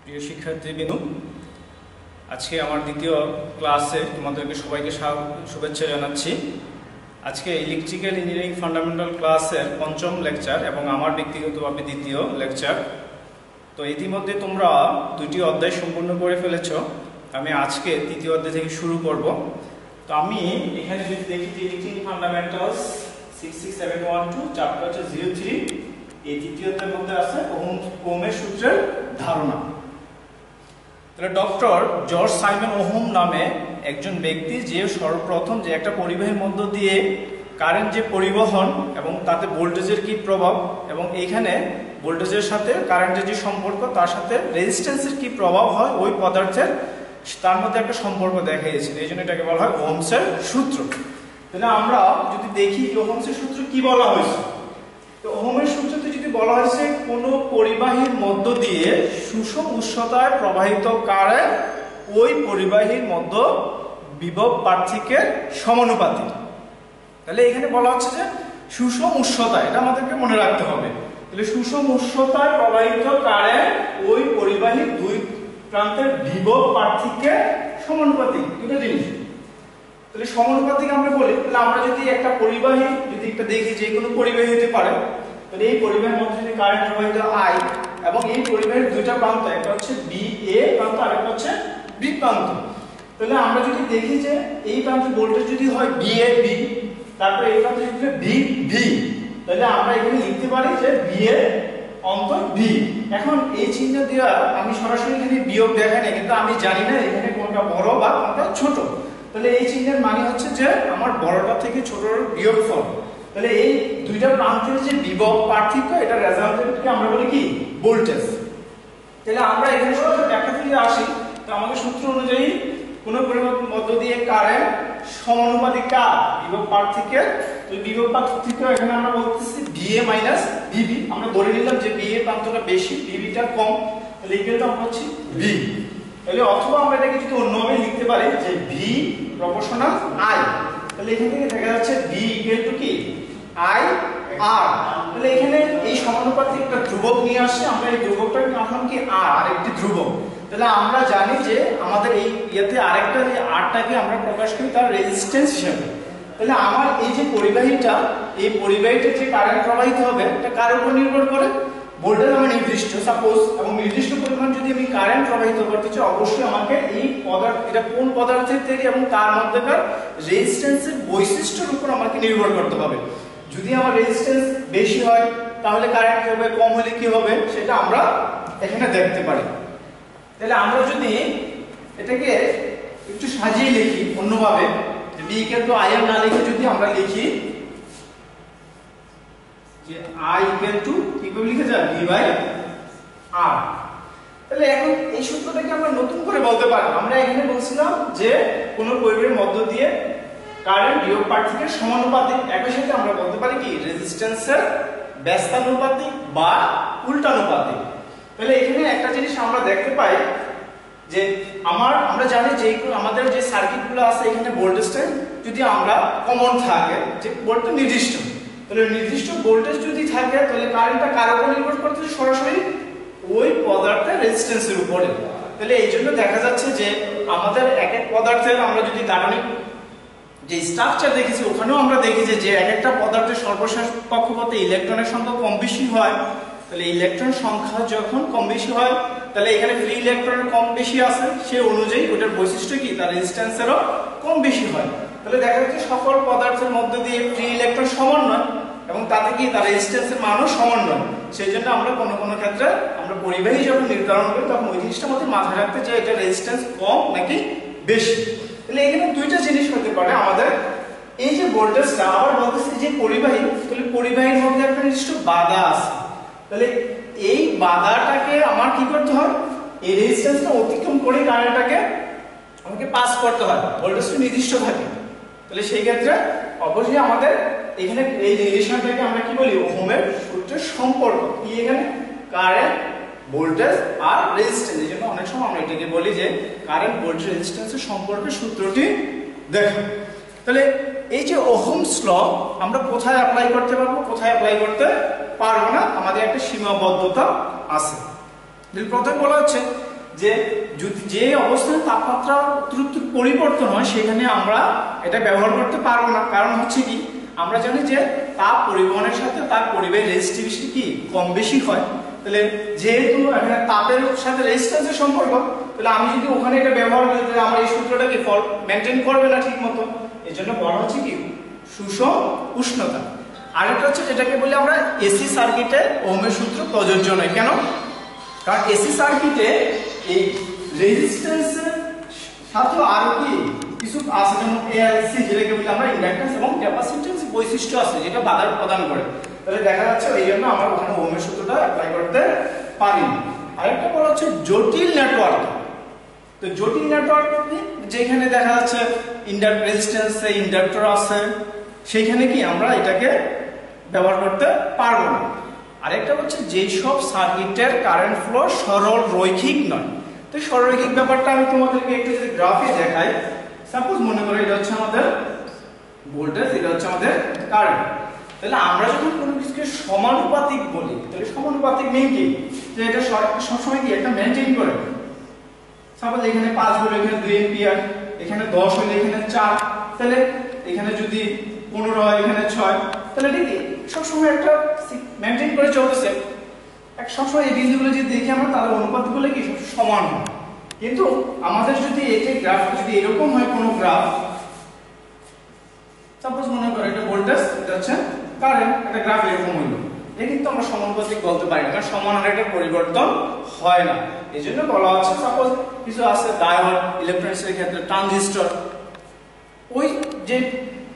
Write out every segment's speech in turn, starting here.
প্রিয় শিক্ষার্থীবৃন্দ, আজকে আমার দ্বিতীয় ক্লাসে তোমাদেরকে সবাইকে শুভেচ্ছা জানাচ্ছি। আজকে ইলেকট্রিক্যাল ইঞ্জিনিয়ারিং ফান্ডামেন্টাল ক্লাসের পঞ্চম লেকচার এবং আমার ব্যক্তিগতভাবে দ্বিতীয় লেকচার। তো ইতিমধ্যে তোমরা দুটি অধ্যায় সম্পূর্ণ করে ফেলেছ। আমি আজকে তৃতীয় অধ্যায় থেকে শুরু করব। তো আমি এখানে যদি দেখি যে ইলেকট্রিক্যাল ফান্ডামেন্টালস 66712 চ্যাপ্টার হচ্ছে 03, এই তৃতীয় অধ্যায়ের মধ্যে আছে ওহমের সূত্রের ধারণা। তাহলে ডক্টর জর্জ সাইমন ওহম নামে একজন ব্যক্তি যে সর্বপ্রথম যে একটা পরিবাহীর মধ্য দিয়ে কারেন্ট যে পরিবহন এবং তাতে ভোল্টেজের কি প্রভাব এবং এইখানে ভোল্টেজের সাথে কারেন্টের যে সম্পর্ক তার সাথে রেজিস্ট্যান্সের কি প্রভাব হয় ওই পদার্থের, তার মধ্যে একটা সম্পর্ক দেখা গেছে। এই জন্য এটাকে বলা হয় ওহমসের সূত্র। তাহলে আমরা যদি দেখি ওহমসের সূত্র কি বলা হয়েছে, তো ওহমের সূত্রতে যদি বলা হয়েছে কোন পরিবাহীর মধ্য দিয়ে সুষম উষ্ণতায় প্রবাহিত কারেন্ট ওই পরিবাহীর মধ্য বিভব পার্থক্যের সমানুপাতিক। তাহলে এখানে বলা হচ্ছে যে সুষম উষ্ণতা, এটা আমাদেরকে মনে রাখতে হবে। তাহলে সুষম উষ্ণতায় প্রবাহিত কারেন্ট ওই পরিবাহীর দুই প্রান্তের বিভব পার্থক্যের সমানুপাতিক, দুটো জিনিস। তাহলে সমানুপাতিক আমরা বলি, তাহলে আমরা যদি একটা পরিবাহী যদি একটা দেখি যে কোনো পরিবাহী হতে পারে, তাহলে এই পরিবাহীর মধ্যে যদি কারেন্ট প্রবাহিত I এবং এই পরিবাহীর দুইটা প্রান্ত, একটা হচ্ছে বি এ প্রান্ত আর একটা হচ্ছে বি প্রান্ত। তাহলে আমরা যদি দেখি যে এই প্রান্তে ভোল্টেজ যদি হয় বি এ বি, তারপরে এই প্রান্তে যদি বি ভি, তাহলে আমরা এখানে লিখতে পারি যে বি এ অন্তর বি। এখন এই চিহ্ন দিয়ে আমি সরাসরি এখানে বিয়োগ দেখাই না, কিন্তু আমি জানি না এখানে কোনটা বড় বা কোনটা ছোট। তাহলে এই চিহ্নের মানে হচ্ছে যে আমার বড়টা থেকে ছোটর বিয়োগফল। তাহলে এই দুইটা প্রান্তের যে বিভব পার্থক্য, এটা রেজাল্টেন্টকে আমরা বলি কি ভোল্টেজ। তাহলে আমরা এখানে সরাসরি ব্যাখ্যা থেকে আসি। তো আমাদের সূত্র অনুযায়ী কোন পরিবাহীর মধ্য দিয়ে কারেন্ট সমানুপাতিক কার বিভব পার্থক্যের। তো বিভব পার্থক্য এখানে আমরা বলতেছি VA মাইনাস VB। আমরা ধরে নিলাম যে VA প্রান্তটা বেশি, VB টা কম, তাহলে ইকুয়ালটা আমরা হচ্ছে V। তাহলে অথবা আমরা এটাকে যদি অন্যভাবে লিখতে পারি যে V প্রপোর্শনাল I। তাহলে এখান থেকে দেখা যাচ্ছে V ইকুয়াল টু কি I R। তাহলে এখানে এই সমানুপাতিক একটা ধ্রুবক নিয়ে আসছে, আমরা এই ধ্রুবকটাকে নামলাম কি R, আর একটি ধ্রুবক। তাহলে আমরা জানি যে আমাদের এই ইয়াতে আরেকটা যে Rটাকে আমরা প্রকাশ করি তার রেজিস্ট্যান্স হিসেবে। তাহলে আমার এই যে পরিবাহীটা, এই পরিবাহীটার যে কারেন্ট প্রবাহিত হবে এটা কার উপর নির্ভর করে, ভোল্টেজ আমার নির্দিষ্ট সাপোজ, এবং নির্দিষ্ট পরিমাণ যদি আমি কারেন্ট প্রবাহিত করতে চাই অবশ্যই আমাকে এই পদার্থ, এটা কোন পদার্থের তৈরি এবং তার মধ্যেকার রেজিস্ট্যান্সের বৈশিষ্ট্যের উপর আমাকে নির্ভর করতে হবে। যদি আমার রেজিস্ট্যান্স বেশি হয় তাহলে কারেন্ট কি হবে, কম হলে কি হবে, সেটা আমরা এখানে দেখতে পারি। তাহলে আমরা যদি এটাকে একটু সাজিয়ে লিখি অন্যভাবে, যে বি ইকুয়াল টু আই না লিখে যদি আমরা লিখি যে I ইকুয়াল টু কিভাবে লিখে যায় V বাই R। তাহলে এখন এই সূত্রটাকে আমরা নতুন করে বলতে পারি। আমরা এখানে বলছিলাম যে কোন পরিবাহীর মধ্য দিয়ে কারেন্ট বিভব পার্থক্যের সমানুপাতিক, একই সাথে আমরা বলতে পারি কি রেজিস্ট্যান্সের ব্যস্তানুপাতিক বা উল্টানুপাতিক। তাহলে এখানে একটা জিনিস আমরা দেখতে পাই যে আমরা জানি যে আমাদের যে সার্কিটগুলো আছে এখানে ভোল্টেজটা যদি আমরা কমন থাকে, যে ভোল্টেজ নির্দিষ্ট, তাহলে নির্দিষ্ট ভোল্টেজ যদি থাকে তাহলে কারেন্টটা কার উপর নির্ভর করতেছে, সরাসরি ওই পদার্থের রেজিস্ট্যান্সের উপরে। তাহলে এই জন্য দেখা যাচ্ছে যে আমাদের এক এক পদার্থের আমরা যদি গাঠনিক যে স্ট্রাকচার দেখেছি ওখানেও আমরা দেখেছি যে এক একটা পদার্থের সর্বশেষ কক্ষপথে ইলেকট্রনের সংখ্যা কম বেশি হয়। তাহলে ইলেকট্রন সংখ্যা যখন কম বেশি হয় তাহলে এখানে ফ্রি ইলেকট্রনের কম বেশি আছে, সে অনুযায়ী ওটার বৈশিষ্ট্য কি তার রেজিস্ট্যান্সেরও কম বেশি হয়। তাহলে দেখা যাচ্ছে সকল পদার্থের মধ্যে দিয়ে ফ্রি ইলেকট্রন সমান নয় এবং তাতে কি তার রেজিস্ট্যান্সের মানও সমান নয়। সেই জন্য আমরা কোনো কোনো ক্ষেত্রে আমরা পরিবাহী যখন নির্ধারণ করি তখন ওই জিনিসটা আমাদের মাথায় রাখতে যে এটা রেজিস্ট্যান্স কম নাকি বেশি। তাহলে এখানে দুইটা জিনিস হতে পারে আমাদের, এই যে ভোল্টেজটা আবার বলতেছি যে পরিবাহী, তাহলে পরিবাহীর মধ্যে একটা নির্দিষ্ট বাধা আছে। তাহলে এই বাধাটাকে আমার কি করতে হয়, এই রেজিস্ট্যান্সটা অতিক্রম করে কারেন্টটাকে আমাকে পাস করতে হয়, ভোল্টেজটা নির্দিষ্ট থাকে। তাহলে সেই ক্ষেত্রে অবশ্যই আমাদের এখানে এই রিলেশনটাকে আমরা কি বলি ওহমের সূত্রের সম্পর্ক কি, এখানে কারেন্ট ভোল্টেজ আর রেজিস্ট্যান্স। এই জন্য অনেক সময় আমরা এটাকে বলি যে কারেন্ট ভোল্টেজ রেজিস্ট্যান্সের সম্পর্কের সূত্রটি দেখো। তাহলে এই যে ওহমস ল আমরা কোথায় অ্যাপ্লাই করতে পারবো, কোথায় অ্যাপ্লাই করতে পারবো না, আমাদের একটা সীমাবদ্ধতা আছে। প্রথমে বলা হচ্ছে যে যে অবস্থানে তাপমাত্রা দ্রুত পরিবর্তন হয় সেখানে আমরা এটা ব্যবহার করতে পারবো না। কারণ হচ্ছে কি, আমরা জানি যে তাপ পরিবহনের সাথে তার পরিবেশ রেজিস্টিভিটি কি কম বেশি হয়। তাহলে যেহেতু এখানে তাপের সাথে রেজিস্ট্যান্সের সম্পর্ক, তাহলে আমি যদি ওখানে এটা ব্যবহার করি তাহলে আমার এই সূত্রটাকে মেনটেন করবে না ঠিক মতো। এই জন্য বলা হচ্ছে কি সুষম উষ্ণতা। আরেকটা হচ্ছে যেটাকে বলি আমরা এসি সার্কিটে ওহমের সূত্র প্রযোজ্য নয়। কেন? কারণ এসি সার্কিটে এই রেজিস্ট্যান্সের সাথে আরো কি কিছু আছে, যেমন এএলসি যেটাকে বলি আমরা ইন্ডাকট্যান্স এবং ক্যাপাসিট্যান্স বৈশিষ্ট্য আছে যেটা বাধা প্রদান করে। তাহলে দেখা যাচ্ছে এই জন্য আমরা ওখানে ওহমের সূত্রটা অ্যাপ্লাই করতে পারি না। আরেকটা বলা হচ্ছে জটিল নেটওয়ার্ক। তো জটিল নেটওয়ার্ক যেখানে দেখা যাচ্ছে রেজিস্ট্যান্সে ইন্ডাক্টর আছে, সেইখানে কি আমরা এটাকে ব্যবহার করতে পারবো না। আরেকটা হচ্ছে যেই সব সার্কিটের কারেন্ট ফ্লো সরল রৈখিক নয়। তো সরল রৈখিক ব্যাপারটা আমি তোমাদেরকে একটু যদি গ্রাফে দেখাই, সাপোজ মনে করো এটা হচ্ছে আমাদের ভোল্টেজ, এটা হচ্ছে আমাদের কারেন্ট। তাহলে আমরা যখন কোনো কিছুকে সমানুপাতিক বলি, তাহলে সমানুপাতিক মিন কি, যে এটা সবসময় কি একটা মেনটেন করে। সাপোজ এখানে 5 হলো এখানে 2 এম্পিয়ার, এখানে 10 হলো এখানে 4, তাহলে এখানে যদি 15 হয় এখানে 6, তাহলে ঠিক সবসময় একটা মেনটেন করে চলতেছে। এক সবসময় এই বিন্দুগুলো যদি দেখি আমরা তাহলে অনুপাতগুলো কি সমান হয়। কিন্তু আমাদের যদি এই যে গ্রাফ যদি এরকম হয় কোনো গ্রাফ, সাপোজ মনে করো এটা ভোল্টেজ, এটা হচ্ছে কারেন্ট, একটা গ্রাফ এরকম হলো, এটা কিন্তু আমরা সমানুপাতিক বলতে পারি না, কারণ সমান হলে এটা পরিবর্তন হয় না। এই জন্য বলা হচ্ছে সাপোজ কিছু আছে ডায়োড, ইলেকট্রনিক্সের ক্ষেত্রে ট্রানজিস্টর, ওই যে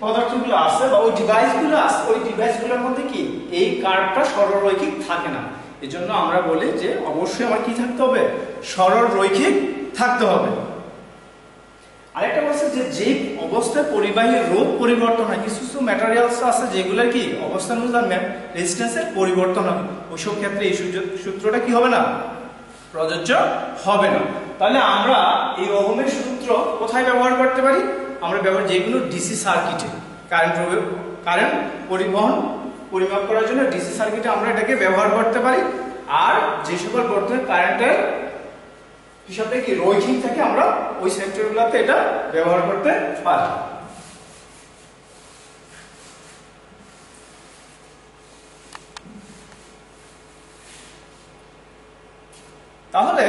পদার্থগুলো আছে বা ওই ডিভাইসগুলো আছে, ওই ডিভাইসগুলোর মধ্যে কি এই কার্ভটা সরল রৈখিক থাকে না। এজন্য আমরা বলি যে অবশ্যই আমার কি থাকতে হবে, সরল রৈখিক থাকতে হবে। আরেকটা বলছে যে যে অবস্থায় পরিবাহী রোধ পরিবর্তন হয়, কিছু কিছু ম্যাটেরিয়ালস আছে যেগুলোর কি অবস্থান অনুযায়ী রেজিস্ট্যান্সের পরিবর্তন হবে, ওইসব ক্ষেত্রে এই সূত্রটা কি হবে না, প্রযোজ্য হবে না। তাহলে আমরা এই ওহমের সূত্র কোথায় ব্যবহার করতে পারি? আমরা ব্যবহার যেগুলো ডিসি সার্কিটে কারেন্ট পরিবহন পরিমাপ করার জন্য ডিসি সার্কিটে আমরা এটাকে ব্যবহার করতে পারি। আর যে সকল বর্তমানে কারেন্টের হিসাবে কি রৈখিক থাকে আমরা ওই সেক্টরগুলোতে এটা ব্যবহার করতে পারি। তাহলে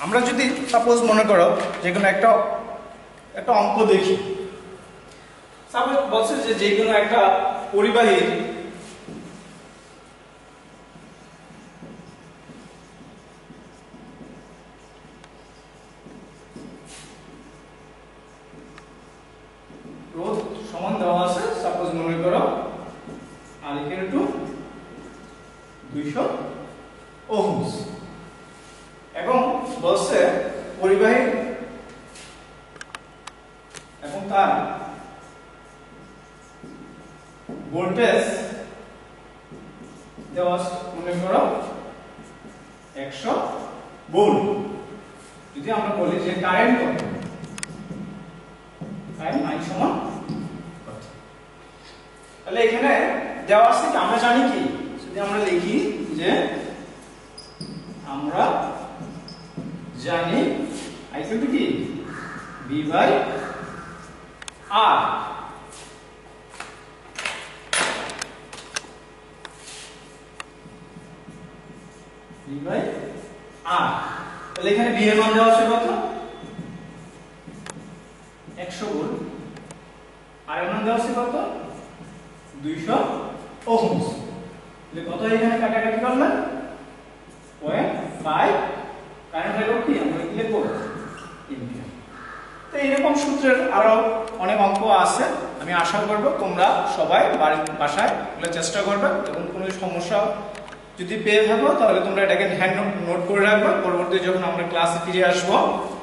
আমরা যদি সাপোজ মনে করো যে কোনো একটা অঙ্ক দেখি, সাপোজ বলছে যে কোনো একটা পরিবাহীর রোধ সমান দেওয়া আছে, সাপোজ মনে করো R = 200 ওহমস, এবং বলছে পরিবাহী এবং তার ভোল্টেজ দেওয়া আছে মনে করো 100 ভোল্ট। যদি আমরা বলি যে কারেন্ট কত, কারেন্ট I সমান কত, তাহলে এখানে দেওয়া আছে কি আমরা জানি কি, যদি আমরা লিখি যে আমরা জানি I = কি V/R, V/R, তাহলে এখানে V এর মান দেওয়া আছে কত 100 ভোল্ট, আর এর মান দেওয়া আছে কত 200 ওহমস। তাহলে কত এখানে কাটাকাটি করলাম 0.5, কারেন্ট হলো কি আমরা কি লিখব এম্পিয়ার। তো এরকম সূত্রের আরো অনেক অঙ্ক আছে, আমি আশা করব তোমরা সবাই বাসায় এগুলো চেষ্টা করবে, এবং কোনো সমস্যা যদি পেয়ে থাকো তাহলে তোমরা এটাকে হ্যান্ড নোট করে রাখবে। পরবর্তী যখন আমরা ক্লাসে ফিরে আসবো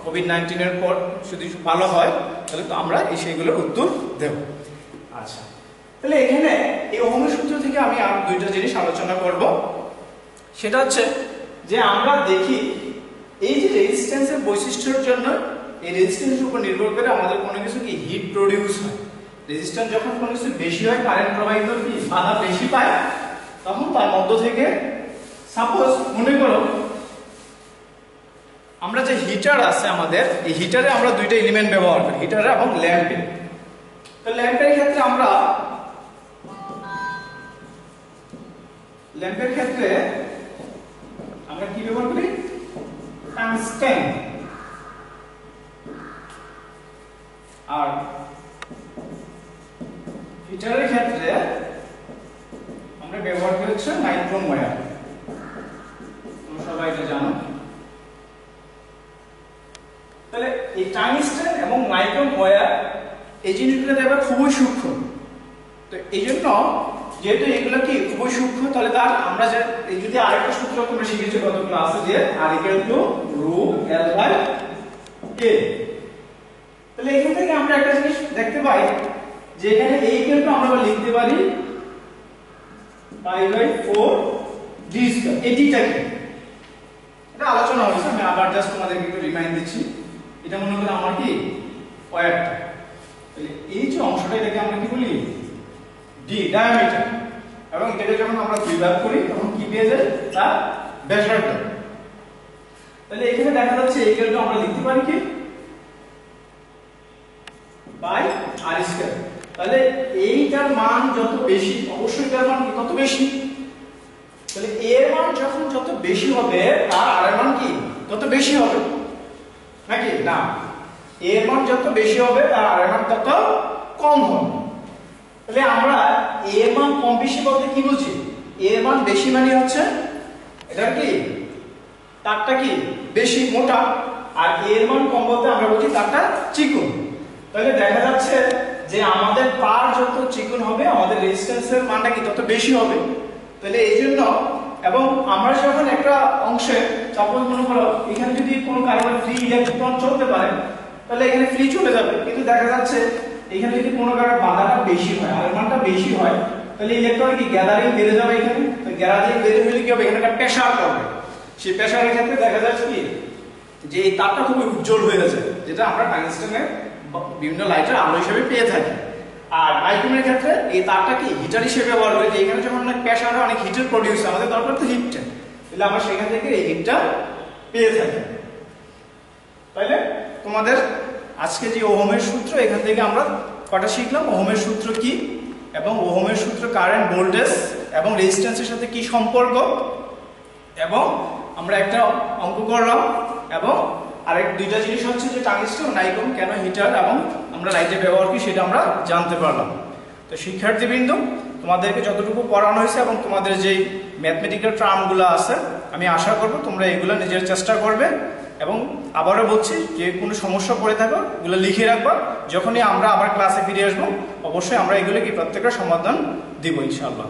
কোভিড-19 এর পর যদি ভালো হয় তাহলে তো আমরা এই সেইগুলোর উত্তর দেব। আচ্ছা, তাহলে এখানে এই ওহমের সূত্র থেকে আমি আর দুইটা জিনিস আলোচনা করব। সেটা হচ্ছে যে আমরা দেখি এই যে রেজিস্ট্যান্সের বৈশিষ্ট্যের জন্য এই রেজিস্ট্যান্সের উপর নির্ভর করে আমাদের কোনো কিছু কি হিট প্রডিউস হয়। রেজিস্ট্যান্স যখন কোনো কিছু বেশি হয়, কারেন্ট প্রবাহিত কি বাধা বেশি পায়, তখন তার মধ্য থেকে সাপোজ মনে করো হিটার আছে আমাদের, এই হিটারে আমরা দুইটা এলিমেন্ট ব্যবহার করি, হিটারে এবং ল্যাম্পে। তো ল্যাম্পের ক্ষেত্রে আমরা কি ব্যবহার করি? টাংস্টেন। আর হিটারের ক্ষেত্রে আমরা ব্যবহার করি হচ্ছে নাইট্রোম ওয়্যার। তোমরা সবাই এটা জানো। তাহলে এই টাংস্টেন এবং নাইট্রোম ওয়্যার এই জিনিসগুলো দেখবে খুবই সূক্ষ্ম। তো এই জন্য যেহেতু এগুলো কি খুবই সূক্ষ্ম, তাহলে তার আমরা যে এই যদি আরেকটা সূত্র তোমরা শিখেছো গত ক্লাসে, যে R = ρL/K। তাহলে এখান থেকে আমরা একটা জিনিস দেখতে পাই যে এখানে A = আমরা লিখতে পারি π/4d²। এটিটা কি? এটা আলোচনা হয়েছে, আমি আবার জাস্ট তোমাদেরকে একটু রিমাইন্ড দিচ্ছি। এটা মনে করো আমার কি ওয়্যারটা, তাহলে এই যে অংশটা এটাকে আমরা কি বলি? d, diameter. এবং এটাকে যখন আমরা দুই ভাগ করি তখন কি পেয়ে যাই? তার ব্যাসার্ধ। তাহলে এখানে দেখা যাচ্ছে A = আমরা লিখতে পারি কি πr²। তাহলে এইটার মান যত বেশি, অবশ্যই এটার মান কত বেশি? তাহলে A এর মান যখন যত বেশি হবে তার R এর মান কি তত বেশি হবে নাকি না? A এর মান যত বেশি হবে তার R এর মান তত কম হবে। তাহলে আমরা A এর মান কম বেশি বলতে কি বুঝি? A এর মান বেশি মানে হচ্ছে এটা কি তারটা কি বেশি মোটা, আর A এর মান কম বলতে আমরা বুঝি তারটা চিকন। তাহলে দেখা যাচ্ছে যে আমাদের পার যত চিকন হবে আমাদের রেজিস্ট্যান্সের মানটা কি তত বেশি হবে। তাহলে এই জন্য, এবং আমরা যখন একটা অংশে সাপোজ মনে করো এখানে যদি কোনো কারণে ফ্রি ইলেকট্রন চলতে পারে তাহলে এখানে ফ্রি চলে যাবে, কিন্তু দেখা যাচ্ছে এখানে যদি কোনো কারণে বাধাটা বেশি হয়, আর মানটা বেশি হয়, তাহলে ইলেকট্রন কি গ্যাদারিং বেড়ে যাবে। এখানে গ্যাদারিং বেড়ে হলে কি হবে? এখানে একটা প্রেসার পড়বে। সেই প্রেসারের ক্ষেত্রে দেখা যাচ্ছে কি যে এই তারটা খুব উজ্জ্বল হয়ে যাচ্ছে, যেটা আমরা টাংস্টেনের বিভিন্ন লাইটের আলো হিসেবে পেয়ে থাকি। আর নাইট্রোমের ক্ষেত্রে এই তারটা কি হিটার হিসেবে ব্যবহার করি, যে এখানে যখন অনেক প্রেসার অনেক হিটের প্রডিউস, আমাদের দরকার তো হিটটা, তাহলে আমরা সেখান থেকে এই হিটটা পেয়ে থাকি। তাহলে তোমাদের আজকে যে ওহমের সূত্র, এখান থেকে আমরা কটা শিখলাম? ওহমের সূত্র কি, এবং ওহমের সূত্র কারেন্ট, ভোল্টেজ এবং রেজিস্ট্যান্সের সাথে কি সম্পর্ক, এবং আমরা একটা অঙ্ক করলাম, এবং আরেক দুইটা জিনিস হচ্ছে যে টাংস্টেন ও নাইট্রোম কেন হিটার এবং আমরা লাইটে ব্যবহার করি সেটা আমরা জানতে পারলাম। তো শিক্ষার্থীবৃন্দ, তোমাদেরকে যতটুকু পড়ানো হয়েছে এবং তোমাদের যেই ম্যাথমেটিক্যাল টার্মগুলো আছে, আমি আশা করব তোমরা এগুলো নিজের চেষ্টা করবে। এবং আবারও বলছি, যে কোনো সমস্যা পড়ে থাকো এগুলো লিখে রাখবা, যখনই আমরা আবার ক্লাসে ফিরে আসবো অবশ্যই আমরা এগুলো কি প্রত্যেকটা সমাধান দিব ইনশাআল্লাহ।